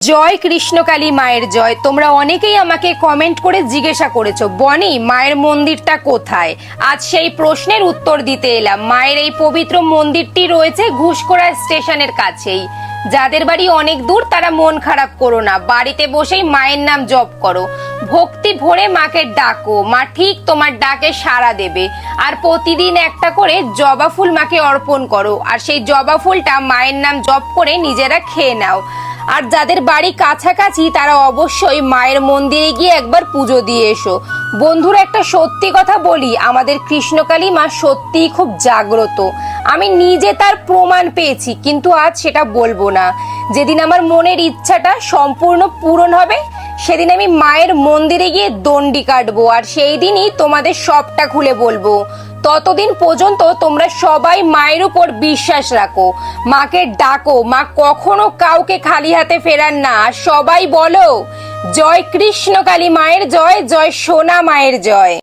জয় কৃষ্ণকালী মায়ের জয়। তোমরা অনেকেই আমাকে কমেন্ট করে জিজ্ঞাসা করেছো, বনি মায়ের মন্দিরটা কোথায়? আজ সেই প্রশ্নের উত্তর দিতে এলাম। মায়ের এই পবিত্র মন্দিরটি রয়েছে ঘুষকোড়া স্টেশনের কাছেই। যাদের বাড়ি অনেক দূর তারা মন খারাপ করো না, বাড়িতে বসেই মায়ের নাম জপ করো, ভক্তি ভরে মাকে ডাকো, মা ঠিক তোমার ডাকে সাড়া দেবে। আর প্রতিদিন একটা করে জবা ফুল মাকে অর্পণ করো, আর সেই জবা ফুলটা মায়ের নাম জপ করে নিজেরা খেয়ে নাও। আর যাদের বাড়ি কাছাকাছি তারা অবশ্যই মায়ের মন্দিরে গিয়ে একবার পুজো দিয়ে এসো। বন্ধুরা, একটা সত্যি কথা বলি, আমাদের কৃষ্ণকালী মা সত্যিই খুব জাগ্রত। আমি নিজে তার প্রমাণ পেয়েছি, কিন্তু আজ সেটা বলবো না। যেদিন আমার মনের ইচ্ছাটা সম্পূর্ণ পূরণ হবে সেদিন আমি মায়ের মন্দিরে গিয়ে দণ্ডি কাটবো, আর সেই দিনই তোমাদের সবটা খুলে বলবো। ততদিন পর্যন্ত তোমরা সবাই মায়ের উপর বিশ্বাস রাখো, মাকে ডাকো। মা কখনো কাউকে খালি হাতে ফেরান না। সবাই বলো, জয় কৃষ্ণকালী মায়ের জয়, জয় সোনা মায়ের জয়।